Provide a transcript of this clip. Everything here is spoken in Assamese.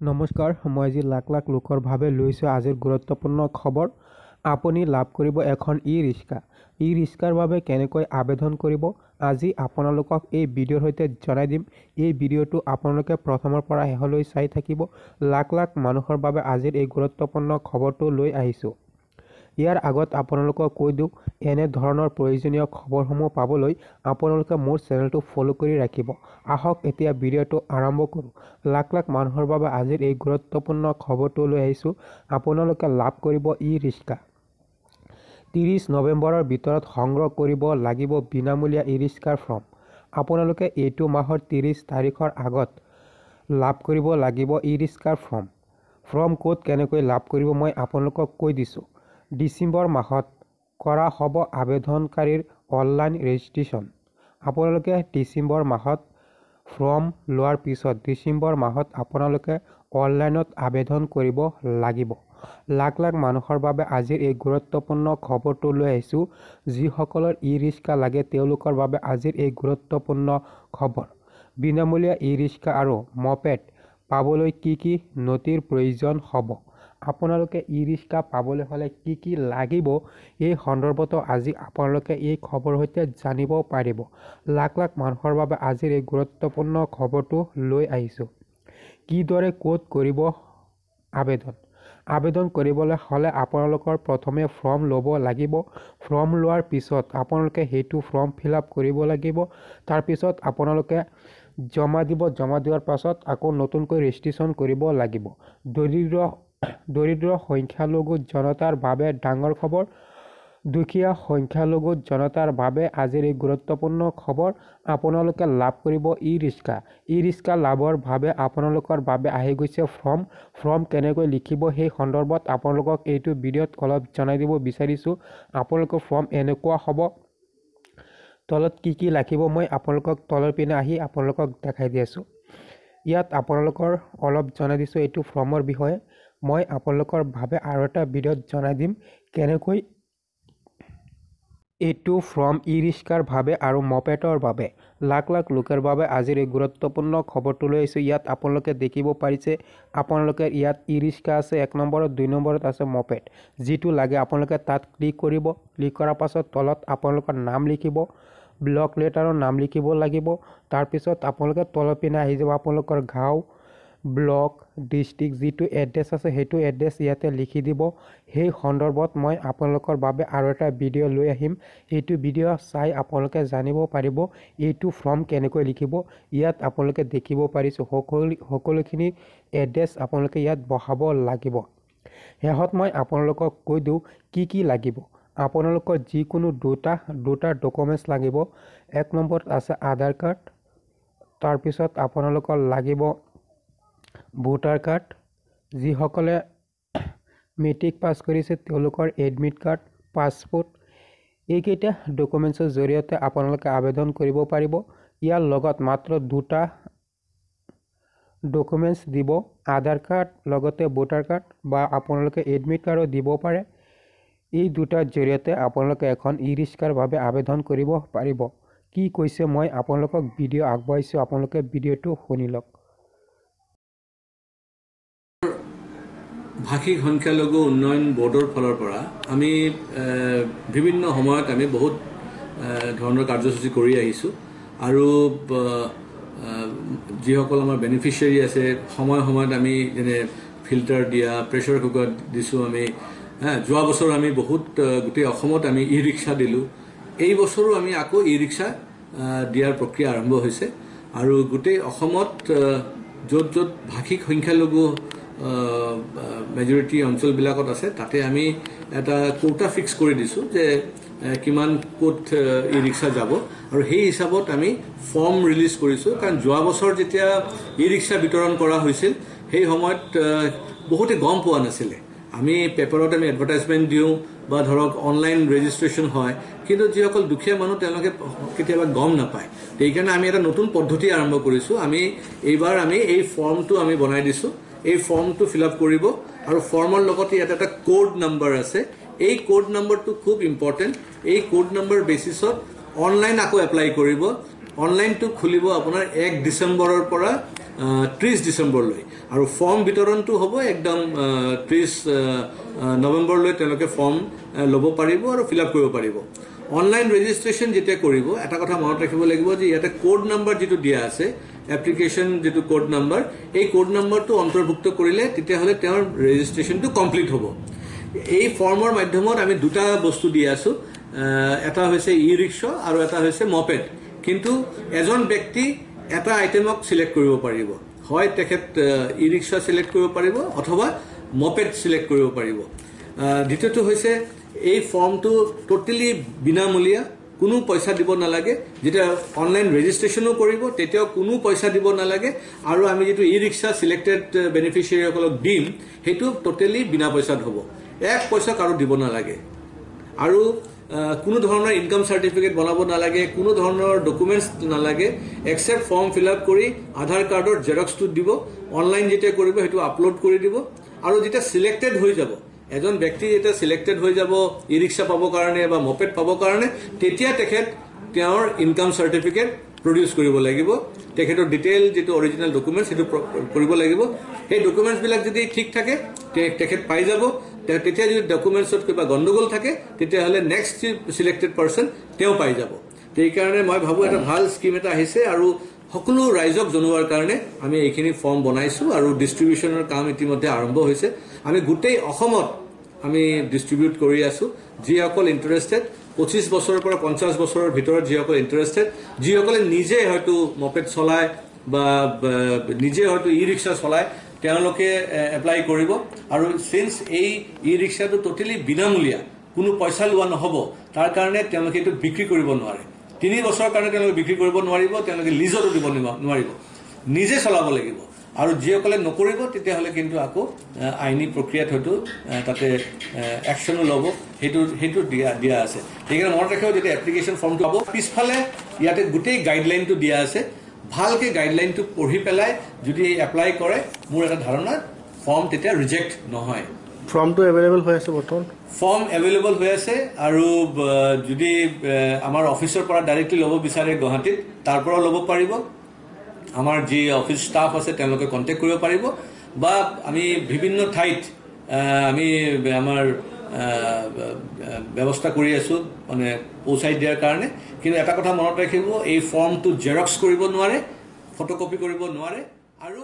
নমস্কাৰ, মই আজি লাখ লাখ লোকৰ ভাৱে লৈছোঁ আজিৰ গুৰুত্বপূৰ্ণ খবৰ। আপুনি লাভ কৰিব এখন ই-ৰিক্সা। ই-ৰিক্সাৰ বাবে কেনেকৈ আবেদন কৰিব আজি আপোনালোকক এই ভিডিঅ'ৰ সৈতে জনাই দিম। এই ভিডিঅ'টো আপোনালোকে প্ৰথমৰ পৰা শেষলৈ চাই থাকিব। লাখ লাখ মানুহৰ বাবে আজিৰ এই গুৰুত্বপূৰ্ণ খবৰটো লৈ আহিছোঁ। ইয়াৰ আগত আপোনালোকক কৈ দিওঁ, এনে ধৰণৰ প্ৰয়োজনীয় খবৰসমূহ পাবলৈ আপোনালোকে মোৰ চেনেলটো ফ'ল' কৰি ৰাখিব। আহক এতিয়া ভিডিঅ'টো আৰম্ভ কৰোঁ। লাখ লাখ মানুহৰ বাবে আজিৰ এই গুৰুত্বপূৰ্ণ খবৰটো লৈ আহিছোঁ। আপোনালোকে লাভ কৰিব ই-ৰিক্সা। 30 নৱেম্বৰৰ ভিতৰত সংগ্ৰহ কৰিব লাগিব বিনামূলীয়া ই-ৰিক্সাৰ ফৰ্ম। আপোনালোকে এইটো মাহৰ 30 তাৰিখৰ আগত লাভ কৰিব লাগিব ই-ৰিক্সাৰ ফৰ্ম। ফৰ্ম ক'ত কেনেকৈ লাভ কৰিব মই আপোনালোকক কৈ দিছোঁ। ডিচেম্বৰ মাহত কৰা হ'ব আবেদনকাৰীৰ অনলাইন ৰেজিষ্ট্ৰেশ্যন। আপোনালোকে ডিচেম্বৰ মাহত ফৰ্ম লোৱাৰ পিছত ডিচেম্বৰ মাহত আপোনালোকে অনলাইনত আবেদন কৰিব লাগিব। লাখ লাখ মানুহৰ বাবে আজিৰ এই গুৰুত্বপূৰ্ণ খবৰটো লৈ আহিছোঁ। যিসকলৰ ই-ৰিক্সা লাগে তেওঁলোকৰ বাবে আজিৰ এই গুৰুত্বপূৰ্ণ খবৰ। বিনামূলীয়া ই-ৰিক্সা আৰু মপেড পাবলৈ কি কি নথিৰ প্ৰয়োজন হ'ব? আপোনালোকে ই-ৰিক্সা পাবলৈ হ'লে কি কি লাগিব এই সন্দৰ্ভতো আজি আপোনালোকে এই খবৰৰ সৈতে জানিব পাৰিব। লাখ লাখ মানুহৰ বাবে আজিৰ এই গুৰুত্বপূৰ্ণ খবৰটো লৈ আহিছোঁ। কিদৰে ক'ত কৰিব আবেদন? আবেদন কৰিবলৈ হ'লে আপোনালোকৰ প্ৰথমে ফৰ্ম ল'ব লাগিব। ফৰ্ম লোৱাৰ পিছত আপোনালোকে সেইটো ফৰ্ম ফিল আপ কৰিব লাগিব। তাৰপিছত আপোনালোকে জমা দিব। জমা দিয়াৰ পাছত আকৌ নতুনকৈ ৰেজিষ্ট্ৰেশ্যন কৰিব লাগিব। দৰিদ্ৰ সংখ্যালঘু জনতাৰ বাবে ডাঙৰ খবৰ। দুখীয়া সংখ্যালঘু জনতাৰ বাবে আজিৰ এই গুৰুত্বপূৰ্ণ খবৰ। আপোনালোকে লাভ কৰিব ই-ৰিক্সা। ই-ৰিক্সা লাভৰ বাবে আপোনালোকৰ বাবে আহি গৈছে ফৰ্ম। ফৰ্ম কেনেকৈ লিখিব সেই সন্দৰ্ভত আপোনালোকক এইটো ভিডিঅ'ত অলপ জনাই দিব বিচাৰিছোঁ। আপোনালোকৰ ফৰ্ম এনেকুৱা হ'ব। তলত কি কি লিখিব মই আপোনালোকক তলৰ পিনে আহি আপোনালোকক দেখাই দি আছোঁ। ইয়াত আপোনালোকৰ অলপ জনাই দিছোঁ এইটো ফৰ্মৰ বিষয়ে। মই আপোনালোকৰ বাবে আৰু এটা ভিডিঅ'ত জনাই দিম কেনেকৈ এইটো ফৰ্ম ই-ৰিক্সাৰ বাবে আৰু মপেডৰ বাবে। লাখ লাখ লোকৰ বাবে আজিৰ এই গুৰুত্বপূৰ্ণ খবৰটো লৈ আহিছোঁ। ইয়াত আপোনালোকে দেখিব পাৰিছে আপোনালোকে ইয়াত ই-ৰিক্সা আছে 1 নম্বৰত, 2 নম্বৰত আছে মপেড। যিটো লাগে আপোনালোকে তাত ক্লিক কৰিব। ক্লিক কৰাৰ পাছত তলত আপোনালোকৰ নাম লিখিব। ব্লক লেটাৰৰ নাম লিখিব লাগিব। তাৰপিছত আপোনালোকে তলৰ পিনে আহি যাব আপোনালোকৰ গাঁও, ব্লক, ডিষ্ট্ৰিক্ট যিটো এড্ৰেছ আছে সেইটো এড্ৰেছ ইয়াতে লিখি দিব। সেই সন্দৰ্ভত মই আপোনালোকৰ বাবে আৰু এটা ভিডিঅ' লৈ আহিম। এইটো ভিডিঅ' চাই আপোনালোকে জানিব পাৰিব এইটো ফৰ্ম কেনেকৈ লিখিব। ইয়াত আপোনালোকে দেখিব পাৰিছোঁ সকলোখিনি এড্ৰেছ আপোনালোকে ইয়াত বহাব লাগিব। শেষত মই আপোনালোকক কৈ দিওঁ কি কি লাগিব। আপোনালোকৰ যিকোনো দুটা ডকুমেণ্টছ লাগিব। 1 নম্বৰত আছে আধাৰ কাৰ্ড। তাৰপিছত আপোনালোকৰ লাগিব ভোটাৰ কাৰ্ড। যিসকলে মেট্ৰিক পাছ কৰিছে তেওঁলোকৰ এডমিট কাৰ্ড, পাছপোৰ্ট। এইকেইটা ডকুমেণ্টছৰ জৰিয়তে আপোনালোকে আবেদন কৰিব পাৰিব। ইয়াৰ লগত মাত্ৰ 2টা ডকুমেণ্টছ দিব। আধাৰ কাৰ্ড লগতে ভোটাৰ কাৰ্ড বা আপোনালোকে এডমিট কাৰ্ডো দিব পাৰে। এই দুটাৰ জৰিয়তে আপোনালোকে এখন ই-ৰিক্সাৰ বাবে আবেদন কৰিব পাৰিব। কি কৈছে মই আপোনালোকক ভিডিঅ' আগবঢ়াইছোঁ, আপোনালোকে ভিডিঅ'টো শুনি লওক। ভাষিক সংখ্যালঘু উন্নয়ন বোৰ্ডৰ ফালৰ পৰা আমি বিভিন্ন সময়ত আমি বহুত ধৰণৰ কাৰ্যসূচী কৰি আহিছোঁ আৰু যিসকল আমাৰ বেনিফিচিয়াৰী আছে সময়ত আমি যেনে ফিল্টাৰ দিয়া, প্ৰেছাৰ কুকাৰ দিছোঁ আমি। যোৱা বছৰ আমি বহুত গোটেই অসমত আমি ই-ৰিক্সা দিলোঁ। এই বছৰো আমি আকৌ ই-ৰিক্সা দিয়াৰ প্ৰক্ৰিয়া আৰম্ভ হৈছে আৰু গোটেই অসমত য'ত ভাষিক সংখ্যালঘু মেজৰিটি অঞ্চলবিলাকত আছে তাতে আমি এটা কোটা ফিক্স কৰি দিছোঁ যে কিমান ক'ত ই-ৰিক্সা যাব আৰু সেই হিচাপত আমি ফৰ্ম ৰিলিজ কৰিছোঁ। কাৰণ যোৱা বছৰ যেতিয়া ই-ৰিক্সা বিতৰণ কৰা হৈছিল সেই সময়ত বহুতে গম পোৱা নাছিলে। আমি পেপাৰত আমি এডভাৰটাইজমেণ্ট দিওঁ বা ধৰক অনলাইন ৰেজিষ্ট্ৰেশ্যন হয়, কিন্তু যিসকল দুখীয়া মানুহ তেওঁলোকে কেতিয়াবা গম নাপায়। সেইকাৰণে আমি এটা নতুন পদ্ধতি আৰম্ভ কৰিছোঁ। এইবাৰ আমি এই ফৰ্মটো আমি বনাই দিছোঁ। এই ফৰ্মটো ফিল আপ কৰিব আৰু ফৰ্মৰ লগতে ইয়াত এটা কোড নম্বৰ আছে। এই কোড নম্বৰটো খুব ইম্পৰ্টেণ্ট। এই কোড নম্বৰ বেচিছত অনলাইন আকৌ এপ্লাই কৰিব। অনলাইনটো খুলিব আপোনাৰ 1 ডিচেম্বৰৰ পৰা 30 ডিচেম্বৰলৈ আৰু ফৰ্ম বিতৰণটো হ'ব একদম 30 নৱেম্বৰলৈ তেওঁলোকে ফৰ্ম ল'ব পাৰিব আৰু ফিল আপ কৰিব পাৰিব অনলাইন ৰেজিষ্ট্ৰেশ্যন যেতিয়া কৰিব এটা কথা মনত ৰাখিব লাগিব যে ইয়াতে কোড নাম্বাৰ যেটো দিয়া আছে এপ্লিকেশ্যন যেটো কোড নাম্বাৰ এই কোড নাম্বাৰটো অন্তৰ্ভুক্ত কৰিলে তেতিয়াহ'লে তেওঁৰ ৰেজিষ্ট্ৰেশ্যনটো কমপ্লিট হ'ব এই ফৰ্মৰ মাধ্যমত আমি দুটা বস্তু দি আছো এটা হৈছে ই ৰিক্সা আৰু এটা হৈছে মপেড কিন্তু এজন ব্যক্তি এটা আইটেমক সিলেক্ট কৰিব পাৰিব হয় তেখেত ই ৰিক্সা সিলেক্ট কৰিব পাৰিব অথবা মপেড সিলেক্ট কৰিব পাৰিব দ্বিতীয়টো হৈছে এই ফৰ্মটো টোটালি বিনামূলীয়া কোনো পইচা দিব নালাগে যেতিয়া অনলাইন ৰেজিষ্ট্ৰেশ্যনো কৰিব তেতিয়াও কোনো পইচা দিব নালাগে আৰু আমি যেটো ই ৰিক্সা সিলেক্টেড বেনিফিচিয়াৰীসকলক দিম হেতু টোটালি বিনা পইচাত হ'ব এক পইচা কাৰো দিব নালাগে আৰু কোনো ধৰণৰ ইনকাম সাৰ্টিফিকেট বনাব নালাগে কোনো ধৰণৰ ডকুমেন্টস নালাগে এক্সেপ্ট ফৰ্ম ফিল আপ কৰি আধাৰ কাৰ্ডৰ জেৰক্সটো দিব অনলাইন যেতিয়া কৰিব হেতু আপলোড কৰি দিব আৰু যেতিয়া সিলেক্টেড হৈ যাব এজন ব্যক্তি যেতিয়া সিলেক্টেড হৈ যাব ই ৰিক্সা পাব কাৰণে বা মপেড পাব কাৰণে তেতিয়া তেখেত তেওঁৰ ইনকাম সাৰ্টিফিকেট প্ৰডিউস কৰিব লাগিব তেখেতৰ ডিটেইল যেটো অৰিজিনাল ডকুমেন্টস হেতু কৰিব লাগিব এই ডকুমেন্টস বিলাক যদি ঠিক থাকে তেখেত পাই যাব তেতিয়া যদি ডকুমেন্টছত কিবা গণ্ডগোল থাকে তেতিয়া হলে নেক্সট সিলেক্টেড পারসন তেও পাই যাব এই কাৰণে মই ভাবো এটা ভাল স্কিম এটা আহিছে আৰু সকলো ৰাইজক জনোৱাৰ কাৰণে আমি এইখিনি ফৰ্ম বনাইছো আৰু ডিস্ট্ৰিবিউশনৰ কাম ইতিমধ্যে আৰম্ভ হৈছে আমি গোটেই অসমত আমি ডিস্ট্ৰিবিউট কৰি আছো যিসকল ইন্টাৰেস্টেড 25 বছৰৰ পৰা 50 বছৰৰ ভিতৰত যিসকল ইন্টাৰেস্টেড যিসকলে নিজে হয়তো মপেড চলায় বা নিজে হয়তো ই ৰিক্সা চলায় তেওঁলোকে এপ্লাই কৰিব আৰু সিন্স এই ই ৰিক্সাটো টোটালি বিনামূলীয়া কোনো পইচা লোৱা নহব তাৰ কাৰণে তেওঁলোকে এটো বিক্ৰী কৰিব নোৱাৰে 3 বছৰৰ কাৰণে তেওঁলোকে বিক্ৰী কৰিব নোৱাৰিব তেওঁলোকে লিজতো দিব নোৱাৰিব নিজে চলাব লাগিব আৰু যিসকলে নকৰিব তেতিয়া হলে কিন্তু আকৌ আইনী প্ৰক্ৰিয়াত হয়তো তাতে একশনো ল'ব হেতু দিয়া আছে সেইকাৰণে মনত ৰাখিব যেতিয়া এপ্লিকেশ্যন ফৰ্মটো পাব পিছফালে ইয়াতে গোটেই গাইডলাইনটো দিয়া আছে ভালকে গাইডলাইনটো পঢ়ি পেলাই যদি এপ্লাই কৰে মোৰ এটা ধাৰণা ফৰ্ম তেতিয়া ৰিজেক্ট নহয় ফৰ্মটো এভেইলেবল হৈ আছে বৰ্তমান ফৰ্ম এভেইলেবল হৈ আছে আৰু যদি আমাৰ অফিচৰ পৰা ডাইৰেক্টলি ল'ব বিচাৰে গুৱাহাটীত তাৰ পৰা ল'ব পাৰিব আমাৰ যি অফিস ষ্টাফ আছে তেওঁলোকে কন্টাক্ট কৰিব পাৰিব বা আমি বিভিন্ন ঠাইত আমি আমাৰ ব্যৱস্থা কৰি আছো মানে পৌঁছাই দিয়াৰ কাৰণে কিন্তু এটা কথা মনত ৰাখিব এই ফৰ্মটো জেৰক্স কৰিব নোৱাৰে ফটোকপি কৰিব নোৱাৰে আৰু